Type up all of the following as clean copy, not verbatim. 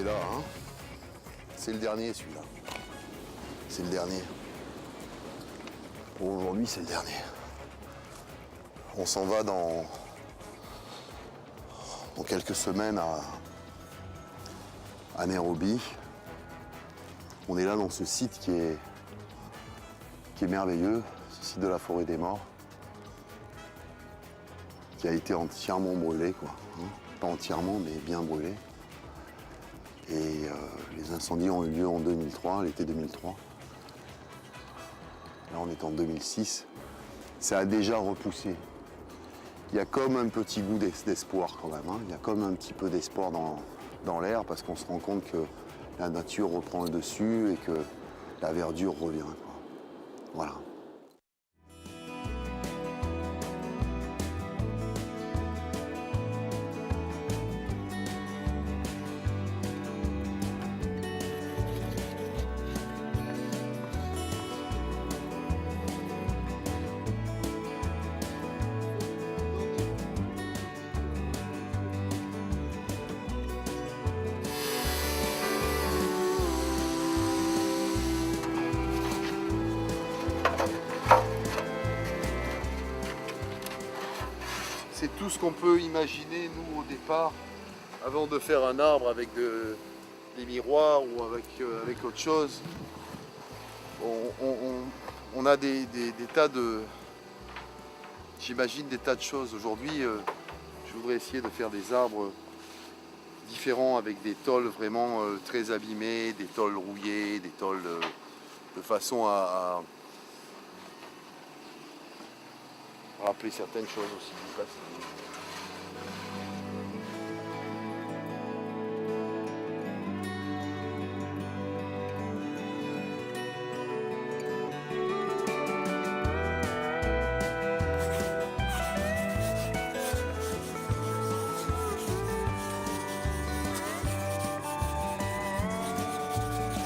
celui-là, hein. C'est le dernier, celui-là. C'est le dernier. Pour aujourd'hui, c'est le dernier. On s'en va dans quelques semaines à Nairobi. On est là dans ce site qui est merveilleux, ce site de la forêt des morts, qui a été entièrement brûlé, quoi. Hein. Pas entièrement, mais bien brûlé. Et les incendies ont eu lieu en 2003, l'été 2003. Là, on est en 2006. Ça a déjà repoussé. Il y a comme un petit goût d'espoir quand même. Hein. Il y a comme un petit peu d'espoir dans l'air parce qu'on se rend compte que la nature reprend le dessus et que la verdure revient, quoi. Voilà. C'est tout ce qu'on peut imaginer, nous, au départ, avant de faire un arbre avec des miroirs ou avec autre chose. On a des tas de... J'imagine des tas de choses. Aujourd'hui, je voudrais essayer de faire des arbres différents avec des tôles vraiment très abîmées, des tôles rouillées, des tôles de façon à rappeler certaines choses aussi du passé.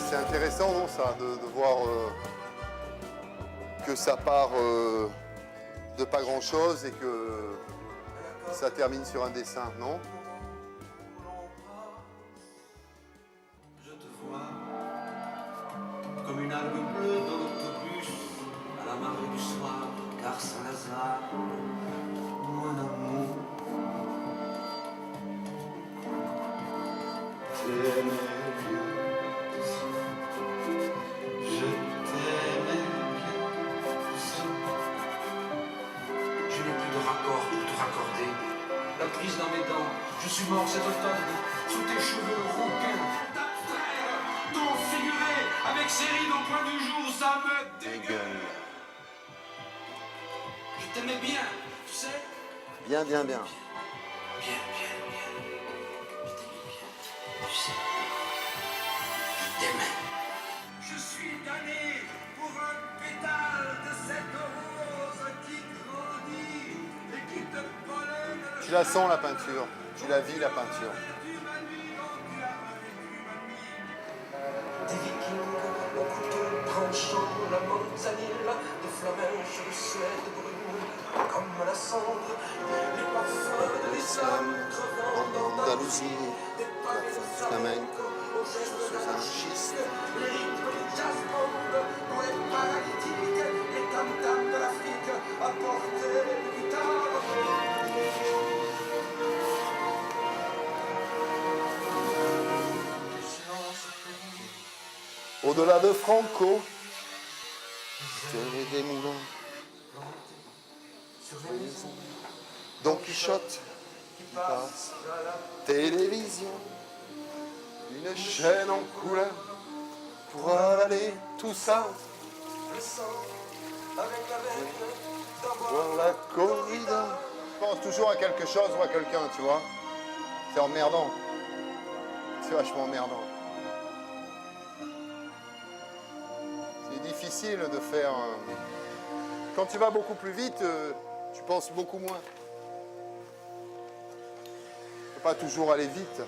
C'est intéressant, non, ça, de voir que ça part de pas grand-chose et que ça termine sur un dessin, non? Je te vois comme une algue bleue dans l'autobus à la marée du soir, car Saint-Lazare, mon amour, t'aimais bien, je t'aimais bien, je n'ai plus de raccord pour te raccorder, la prise dans mes dents, je suis mort cet automne, sous tes cheveux rouquins, d'abstraire, ton figuré, avec ses rides au point du jour, ça me dégueule. Je t'aimais bien, tu sais? Bien, bien, bien. Bien, bien, bien. Je t'aimais bien, tu sais? Je t'aimais. Je suis damné pour un pétale de cette rose qui grandit et qui te pollume. Tu la sens, la peinture. Tu la vis, la peinture. Des vikings au couteau tranchant, la mozzarella, des flamèches de Suède brune, comme la cendre, les parfums de l'islam crevant En dans Andalousie, des palais de flamenco, au geste de l'anarchiste, les rythmes du jazz band, poètes paralytiques, les tam-tams de l'Afrique, à portée de guitare. Au-delà de Franco, c'est des moulins. Don Quichotte qui passe, télévision, une chaîne en couleur pour avaler tout ça. Voir la corrida. Je pense toujours à quelque chose ou à quelqu'un, tu vois. C'est emmerdant. C'est vachement emmerdant. C'est difficile de faire... Quand tu vas beaucoup plus vite, tu penses beaucoup moins. Tu peux pas toujours aller vite.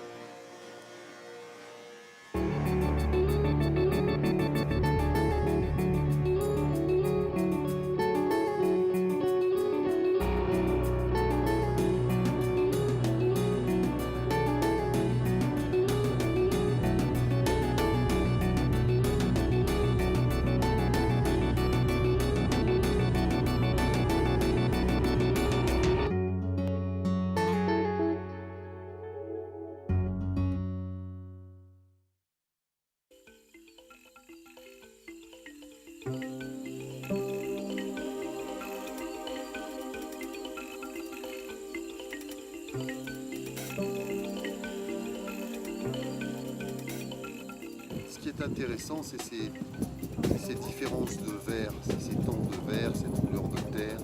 Ce qui est intéressant, c'est ces différences de vert, ces tons de vert, cette couleur de terre.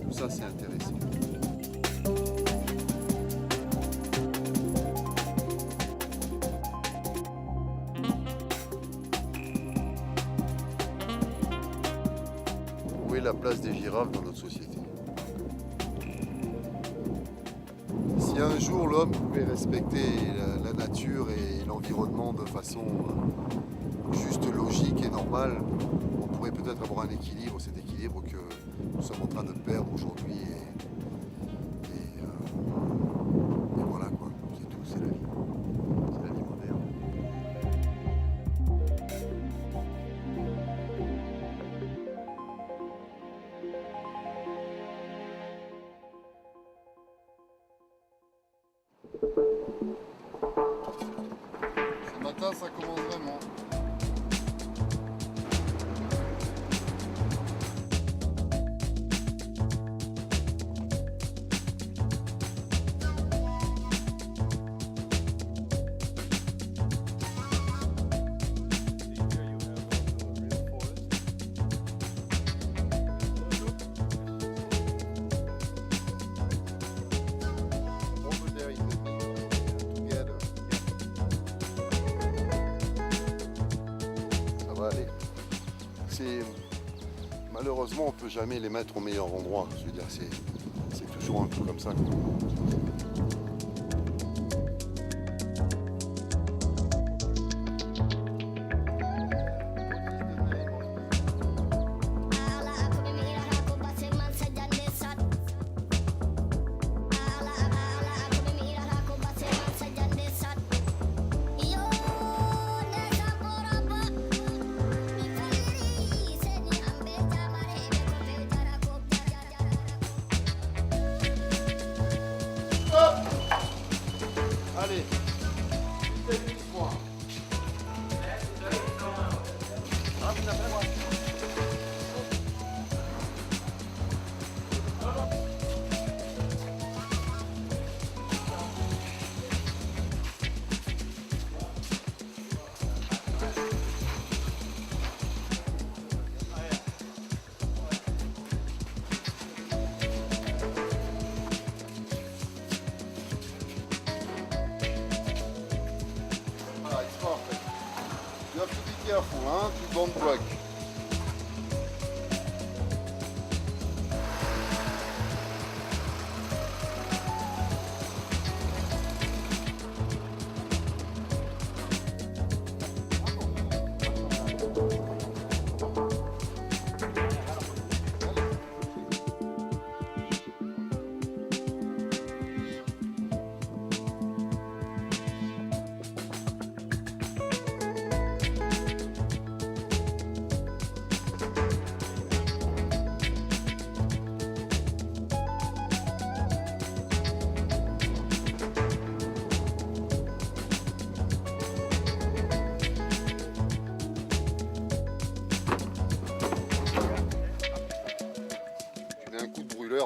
Tout ça, c'est intéressant. Où est la place des girafes dans notre société? Si un jour l'homme pouvait respecter la nature et l'environnement de façon juste logique et normale, on pourrait peut-être avoir un équilibre, cet équilibre que nous sommes en train de perdre aujourd'hui. Et voilà quoi, c'est tout, c'est la vie. C'est la vie moderne. Ce matin, ça commence vraiment. Malheureusement, on ne peut jamais les mettre au meilleur endroit. Je veux dire, c'est toujours un peu comme ça. Allez, you have to be careful, huh? You don't break.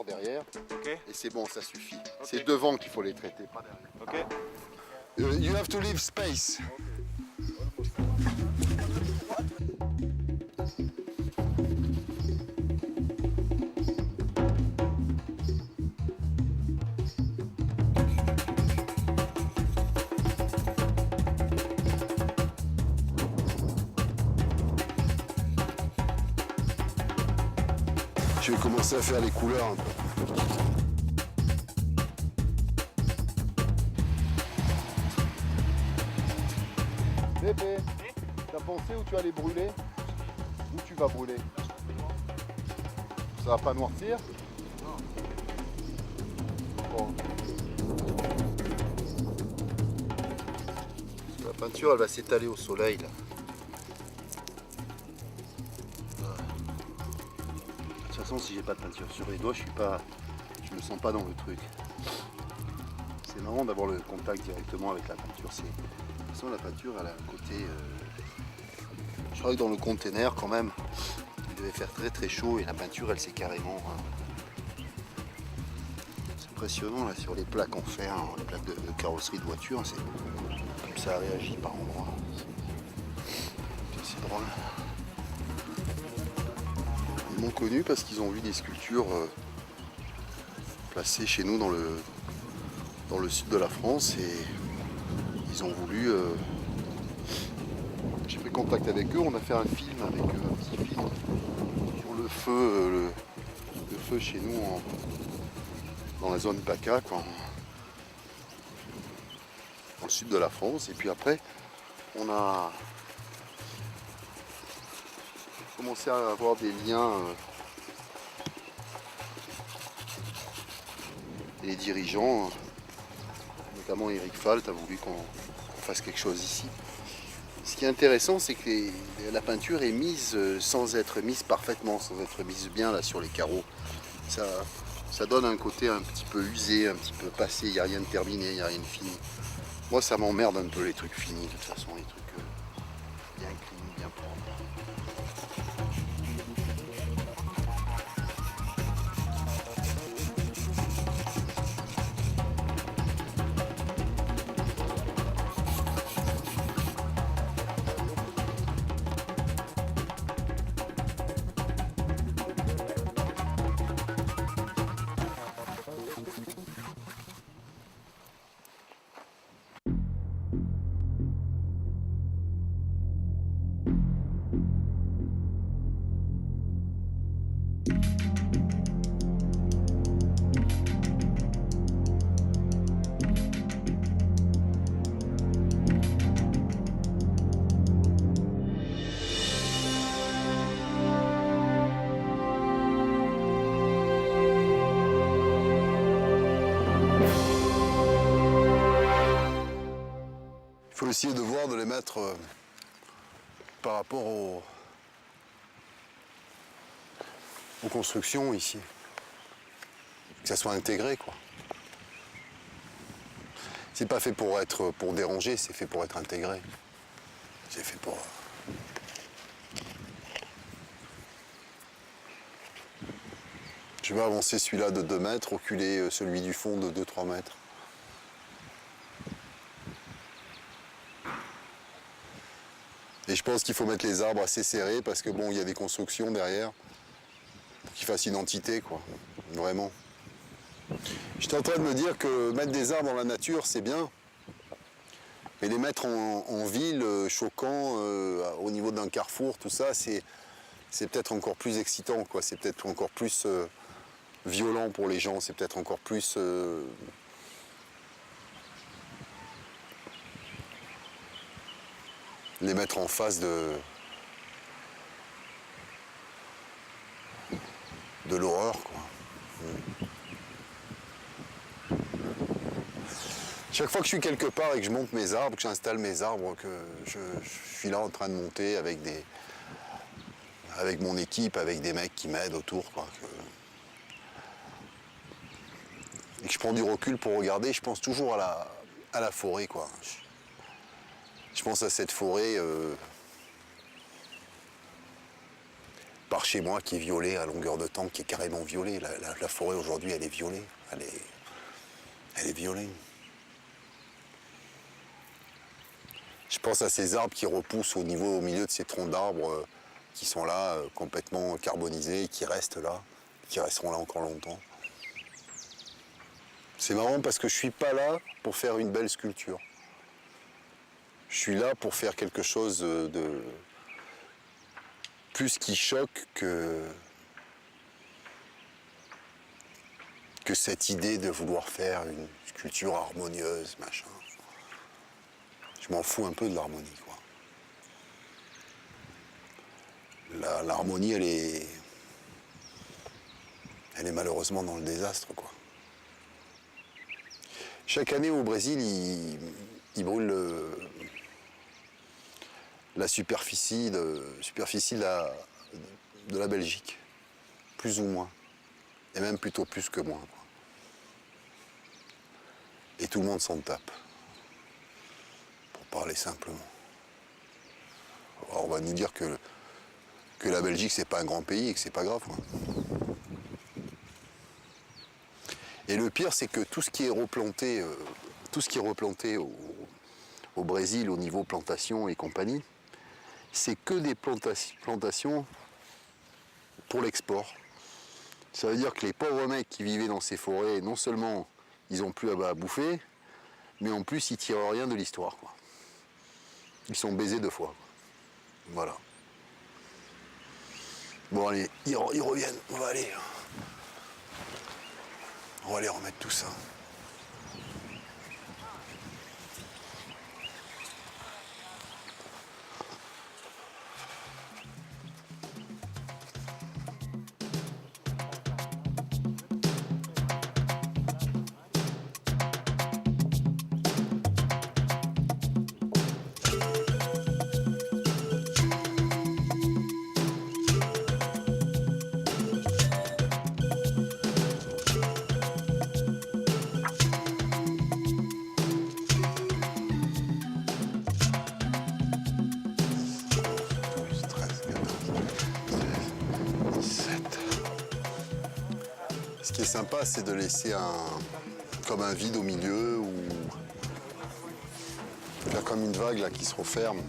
Derrière, Okay. et c'est bon, ça suffit. Okay. C'est devant qu'il faut les traiter, pas derrière. Okay. You have to leave space. Je vais commencer à faire les couleurs un peu. Bébé, t'as pensé où tu allais brûler? Où tu vas brûler? Ça va pas noircir? Non. Bon. La peinture, elle va s'étaler au soleil là. De toute façon, si j'ai pas de peinture sur les doigts, je me sens pas dans le truc. C'est marrant d'avoir le contact directement avec la peinture. De toute façon, la peinture, elle a un côté. Je crois que dans le container, quand même, il devait faire très très chaud et la peinture, elle s'est carrément. C'est impressionnant là sur les plaques en fer, hein, les plaques de carrosserie de voiture, c'est comme ça réagit par endroits. C'est drôle. Ils m'ont connu parce qu'ils ont vu des sculptures placées chez nous dans le sud de la France et ils ont voulu. J'ai pris contact avec eux, on a fait un film avec eux, un petit film sur le feu, le feu chez nous dans la zone PACA, quoi, dans le sud de la France. Et puis après, on a commencé à avoir des liens. Les dirigeants, notamment Eric Falt, a voulu qu'on fasse quelque chose ici. Ce qui est intéressant, c'est que la peinture est mise sans être mise parfaitement, sans être mise bien là sur les carreaux. Ça donne un côté un petit peu usé, un petit peu passé, il n'y a rien de terminé, il n'y a rien de fini. Moi, ça m'emmerde un peu les trucs finis, de toute façon, les trucs bien clean, bien propres. Il faut essayer de voir, de les mettre par rapport aux constructions ici. Que ça soit intégré, quoi. C'est pas fait pour déranger, c'est fait pour être intégré. C'est fait pour... Je vais avancer celui-là de 2 mètres, reculer celui du fond de 2-3 mètres. Et je pense qu'il faut mettre les arbres assez serrés parce que bon, il y a des constructions derrière pour qu'ils fassent une entité, quoi. Vraiment. J'étais en train de me dire que mettre des arbres dans la nature, c'est bien. Mais les mettre en ville, choquant, au niveau d'un carrefour, tout ça, c'est peut-être encore plus excitant, quoi. C'est peut-être encore plus violent pour les gens. C'est peut-être encore plus... les mettre en face de l'horreur, quoi. Chaque fois que je suis quelque part et que je monte mes arbres, que j'installe mes arbres, que je suis là en train de monter avec mon équipe, avec des mecs qui m'aident autour, quoi. Et que je prends du recul pour regarder, je pense toujours à la forêt, quoi. Je pense à cette forêt par chez moi qui est violée à longueur de temps, qui est carrément violée. La forêt aujourd'hui, elle est violée. Elle est violée. Je pense à ces arbres qui repoussent au milieu de ces troncs d'arbres qui sont là, complètement carbonisés, qui restent là, qui resteront là encore longtemps. C'est marrant parce que je suis pas là pour faire une belle sculpture. Je suis là pour faire quelque chose de plus qui choque que cette idée de vouloir faire une sculpture harmonieuse, machin. Je m'en fous un peu de l'harmonie, quoi. L'harmonie, elle est malheureusement dans le désastre, quoi. Chaque année au Brésil, ils brûlent la superficie de la Belgique, plus ou moins, et même plutôt plus que moins, quoi. Et tout le monde s'en tape, pour parler simplement. Alors on va nous dire que la Belgique c'est pas un grand pays et que c'est pas grave, quoi. Et le pire, c'est que tout ce qui est replanté, au Brésil au niveau plantation et compagnie, c'est que des plantations pour l'export. Ça veut dire que les pauvres mecs qui vivaient dans ces forêts, non seulement ils n'ont plus à bouffer, mais en plus ils tirent rien de l'histoire, quoi. Ils sont baisés 2 fois. Voilà. Bon allez, ils reviennent, on va aller remettre tout ça. Ce qui est sympa, c'est de laisser comme un vide au milieu ou faire comme une vague là qui se referme,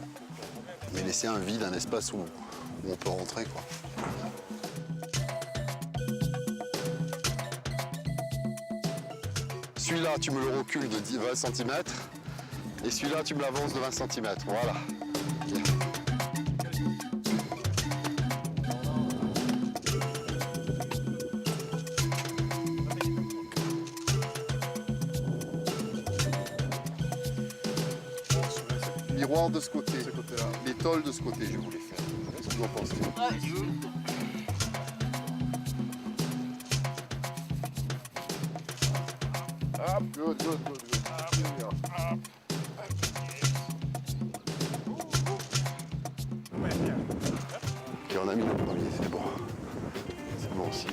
mais laisser un vide, un espace où on peut rentrer, quoi. Celui-là, tu me le recules de 20 cm et celui-là, tu me l'avances de 20 cm. Voilà. Okay. Miroir de ce côté, les tôles de ce côté, je voulais faire. Qu'est-ce que vous en pensez? Good. Ok, on a mis le premier, c'est bon. C'est bon aussi.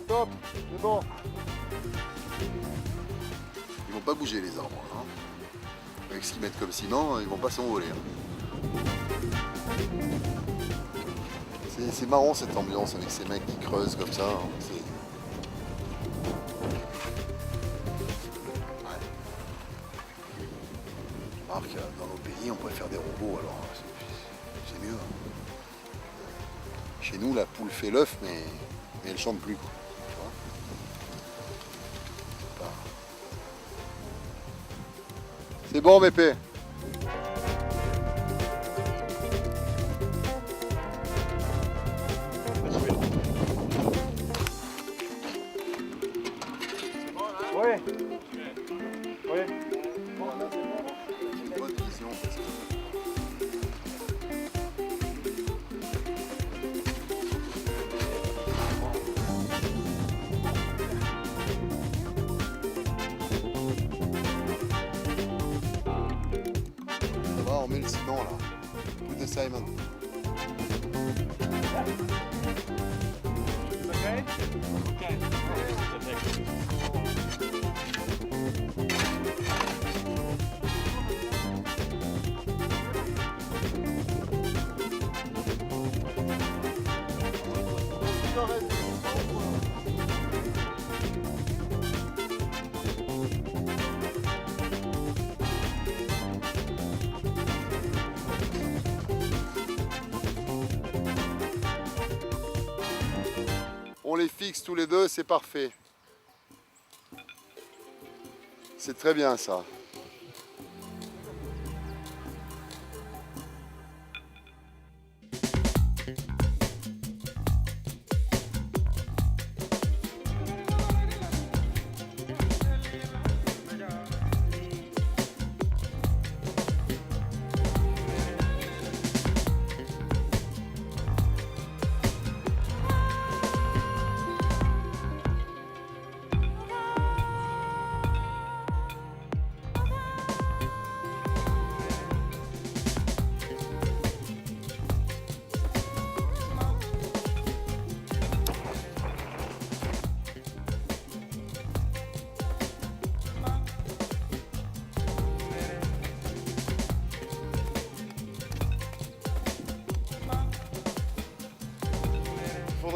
Stop, c'est bon. Ils vont pas bouger les arbres, hein. Avec ce qu'ils mettent comme ciment, ils vont pas s'envoler. Hein. C'est marrant cette ambiance avec ces mecs qui creusent comme ça. Hein. Remarque, dans nos pays, on pourrait faire des robots, alors c'est mieux. Hein. Chez nous, la poule fait l'œuf, mais elle chante plus, quoi. C'est bon, Mépé. Ouais. Ouais. Une bonne vision. On met le ciment là. Put the Simon. Okay? Okay. On les fixe tous les deux, c'est parfait. C'est très bien ça.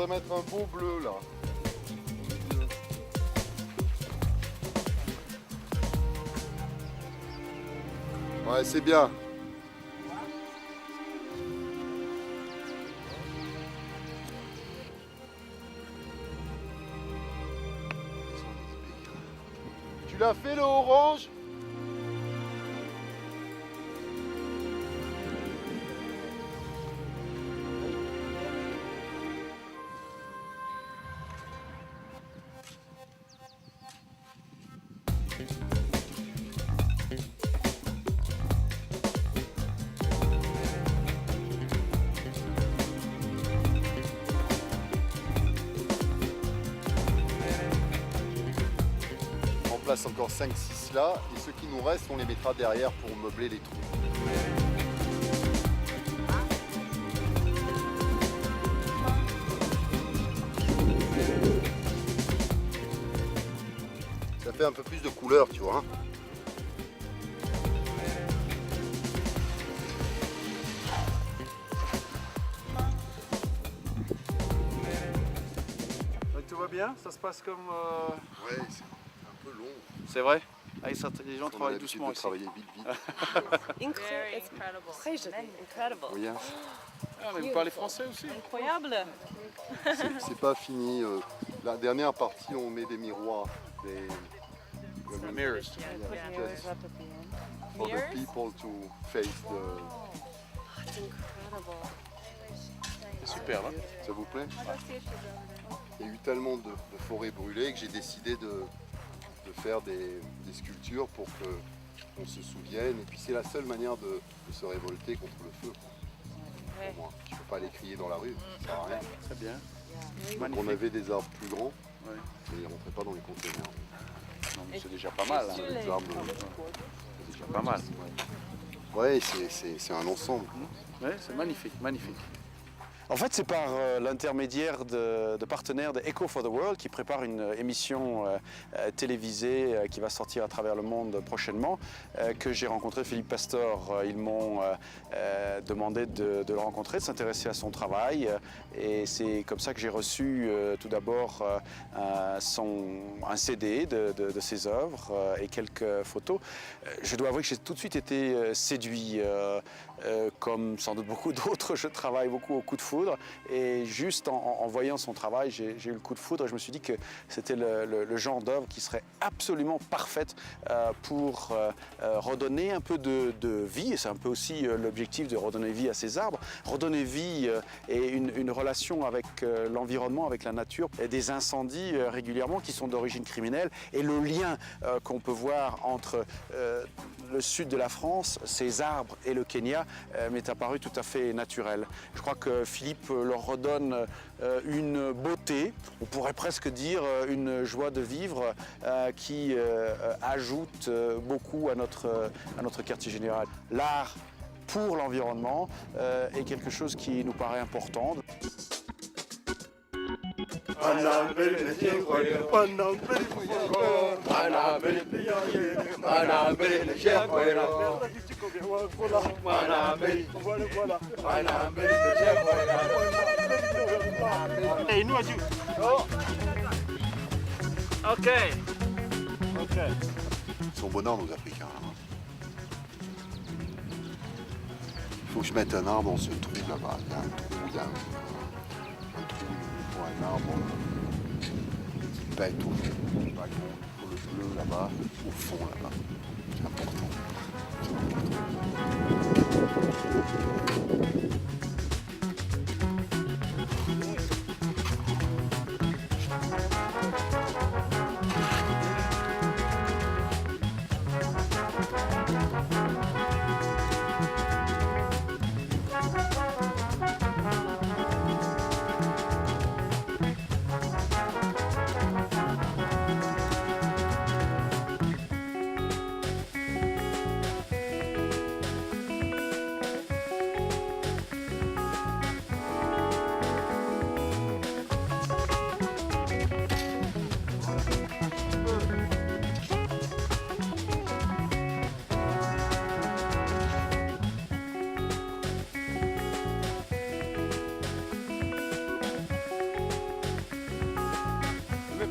faudrait mettre un beau bleu là. Ouais, c'est bien. Tu l'as fait le orange? On place encore 5-6 là, et ceux qui nous restent, on les mettra derrière pour meubler les trous. Ça fait un peu plus de couleur, tu vois. Tout va bien? Ça se passe comme... Ouais, c'est un peu long. C'est vrai? Ah, les gens On a travaillent l'habitude doucement de ici. ici. Travailler vite, vite. Incredible. Oui, hein. Ah, mais vous parlez français aussi? Incroyable. C'est pas fini. La dernière partie, on met des miroirs. Des... Mirrors. Just for the people to face the... It's incredible. C'est super, là. Ça vous plaît? Il y a eu tellement de forêts brûlées que j'ai décidé de faire des sculptures pour qu'on se souvienne. Et puis c'est la seule manière de se révolter contre le feu. Pour moi. Tu ne peux pas aller crier dans la rue, ça sert à rien. Très bien. Donc on avait des arbres plus grands, Ouais. mais ils ne rentraient pas dans les conteneurs. Non, mais c'est déjà pas mal. Hein. Des arbres, C'est déjà pas mal. ouais, c'est un ensemble. Ouais, c'est magnifique, magnifique. En fait, c'est par l'intermédiaire de partenaires de Echo for the World qui prépare une émission télévisée qui va sortir à travers le monde prochainement que j'ai rencontré Philippe Pastor. Ils m'ont demandé de le rencontrer, de s'intéresser à son travail et c'est comme ça que j'ai reçu tout d'abord un CD de ses œuvres et quelques photos. Je dois avouer que j'ai tout de suite été séduit. Comme sans doute beaucoup d'autres, je travaille beaucoup au coup de foudre et juste en voyant son travail, j'ai eu le coup de foudre et je me suis dit que c'était le genre d'œuvre qui serait absolument parfaite pour redonner un peu de vie, et c'est un peu aussi l'objectif de redonner vie à ces arbres, redonner vie et une relation avec l'environnement, avec la nature, et des incendies régulièrement qui sont d'origine criminelle et le lien qu'on peut voir entre le sud de la France, ces arbres et le Kenya m'est apparu tout à fait naturel. Je crois que Philippe leur redonne une beauté, on pourrait presque dire une joie de vivre qui ajoute beaucoup à notre quartier général. L'art pour l'environnement est quelque chose qui nous paraît important. Et nous, adieu. Ok. Ils sont bonheurs nos Africains. Hein. Il faut que je mette un arbre dans ce trou là-bas. Il y a un trou, il y a un trou pour un arbre. Pas tout. Il faut le bleu là-bas, au fond là-bas. C'est important.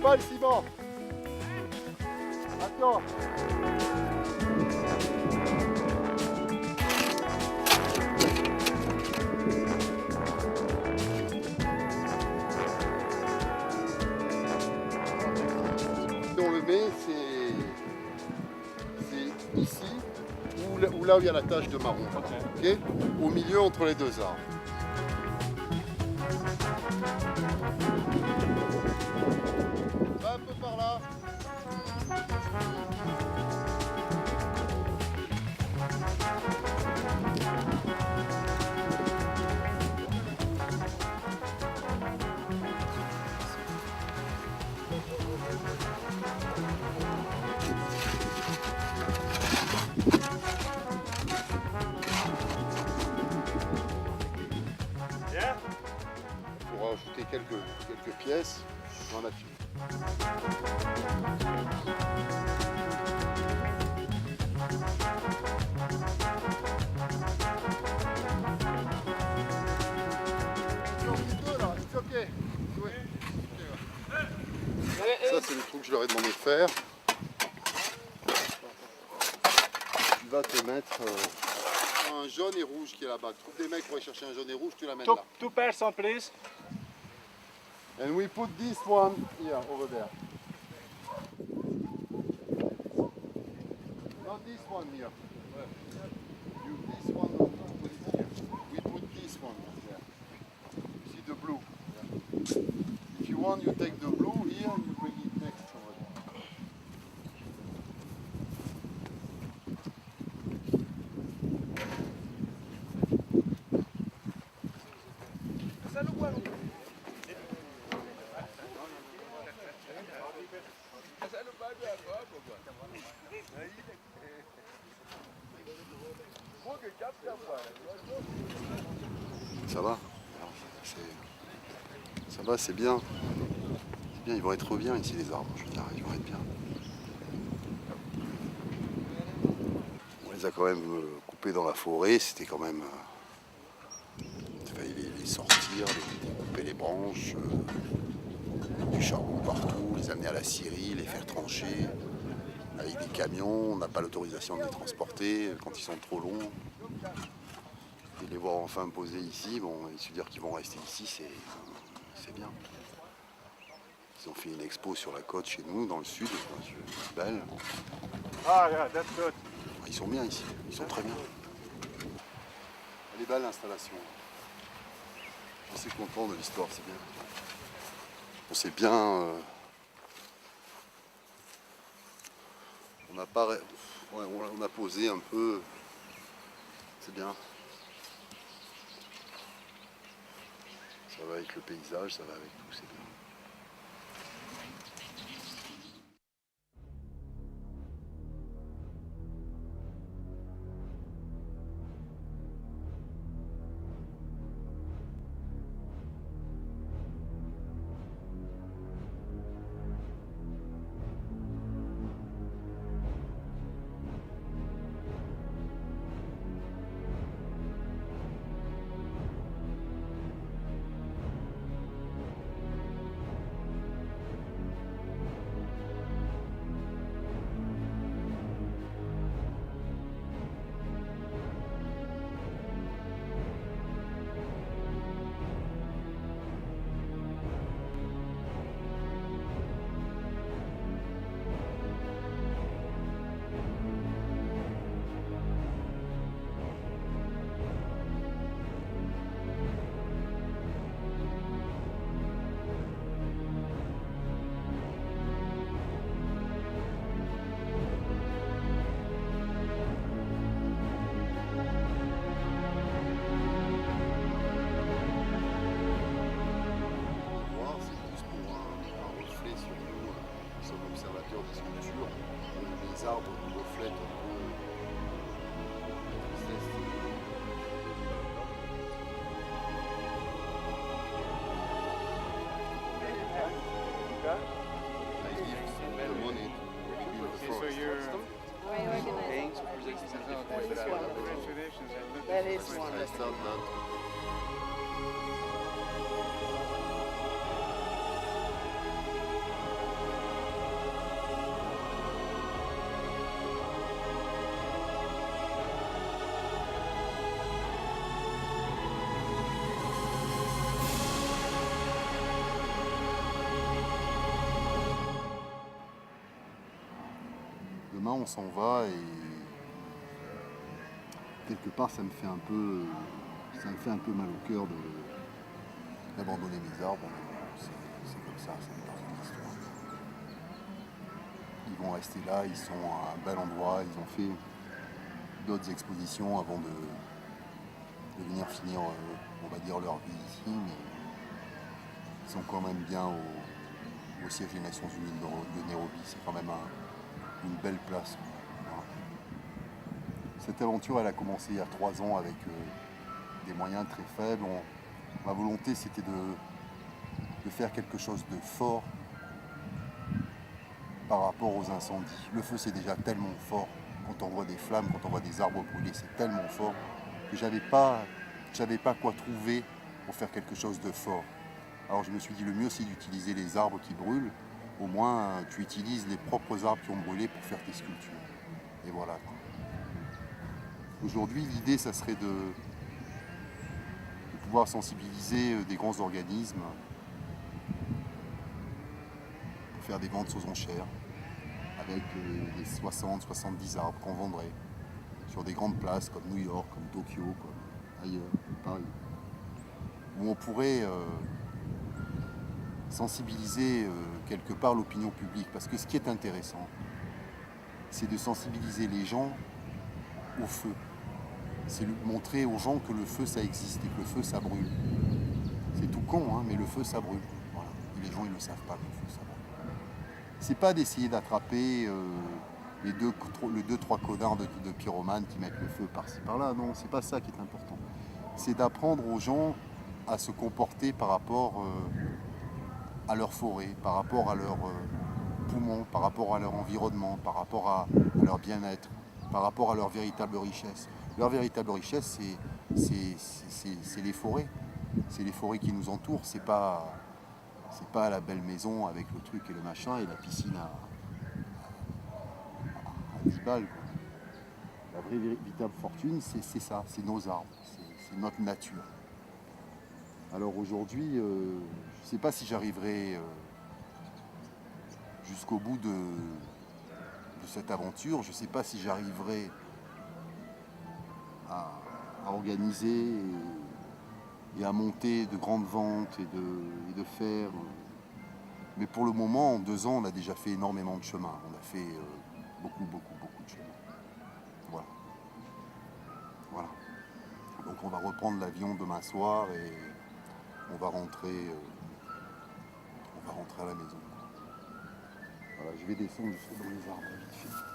pas le ciment. Attends. On le met, c'est ici, ou là où il y a la tache de marron. Ok. Au milieu entre les deux arbres. Va un peu par là. Pour rajouter quelques pièces dans la tuile. Ça c'est le truc que je leur ai demandé de faire. Tu vas te mettre un jaune et rouge qui est là-bas. Tu trouves des mecs pour aller chercher un jaune et rouge, tu l'amènes là. Two person, please. And we put this one here, over there. Not this one here. This one, put it here. We put this one there. You see the blue? If you want, you take the blue here and you bring it next over there. Ça va? Ça va, c'est bien. C'est bien, ils vont être bien ici les arbres, je veux dire, ils vont être bien. On les a quand même coupés dans la forêt, c'était quand même... il fallait les sortir, les couper les branches, du charbon partout, les amener à la scierie, les faire trancher. Avec des camions, on n'a pas l'autorisation de les transporter quand ils sont trop longs. Et les voir enfin posés ici, bon, et se dire qu'ils vont rester ici, c'est bien. Ils ont fait une expo sur la côte chez nous, dans le sud, c'est belle. Ah, yeah, that's good. Ils sont bien ici, ils sont très bien. Elle est belle l'installation. Je suis content de l'histoire, c'est bien. On s'est bien... on a posé un peu, c'est bien. Ça va avec le paysage, ça va avec tout, c'est bien. Les arbres qui reflètent un peu la tristesse. I give the money to build the forest. That is one. I start that. demain on s'en va et quelque part ça me fait un peu mal au cœur d'abandonner mes arbres. C'est comme ça, c'est dans une histoire. Ils vont rester là, ils sont à un bel endroit, ils ont fait d'autres expositions avant de venir finir, on va dire, leur vie ici, mais ils sont quand même bien au siège des Nations Unies de Nairobi. C'est quand même une belle place. Voilà. Cette aventure, elle a commencé il y a 3 ans avec des moyens très faibles. Ma volonté, c'était de faire quelque chose de fort par rapport aux incendies. Le feu, c'est déjà tellement fort. Quand on voit des flammes, quand on voit des arbres brûlés, c'est tellement fort que je savais pas quoi trouver pour faire quelque chose de fort. Alors je me suis dit, le mieux, c'est d'utiliser les arbres qui brûlent. Au moins, tu utilises les propres arbres qui ont brûlé pour faire tes sculptures. Et voilà. Aujourd'hui, l'idée, ça serait de pouvoir sensibiliser des grands organismes pour faire des ventes aux enchères avec des 60-70 arbres qu'on vendrait sur des grandes places comme New York, comme Tokyo, comme ailleurs, Paris, où on pourrait sensibiliser quelque part l'opinion publique. Parce que ce qui est intéressant, c'est de sensibiliser les gens au feu. C'est montrer aux gens que le feu, ça existe et que le feu, ça brûle. C'est tout con, hein, mais le feu, ça brûle. Voilà. Et les gens, ils ne le savent pas que le feu, ça brûle. C'est pas d'essayer d'attraper les 2-3 connards de pyromanes qui mettent le feu par-ci par-là. Non, c'est pas ça qui est important. C'est d'apprendre aux gens à se comporter par rapport à leur forêt, par rapport à leurs poumons, par rapport à leur environnement, par rapport à leur bien-être, par rapport à leur véritable richesse. Leur véritable richesse, c'est les forêts. C'est les forêts qui nous entourent. C'est pas la belle maison avec le truc et le machin et la piscine à 10 balles. Quoi. La vraie véritable fortune, c'est ça, c'est nos arbres, c'est notre nature. Alors aujourd'hui, je ne sais pas si j'arriverai jusqu'au bout de cette aventure. Je ne sais pas si j'arriverai à organiser et à monter de grandes ventes et de faire. Mais pour le moment, en 2 ans, on a déjà fait énormément de chemin. On a fait beaucoup de chemin. Voilà. Voilà. Donc on va reprendre l'avion demain soir et on va rentrer à la maison. Voilà, je vais descendre dans les arbres vite fait.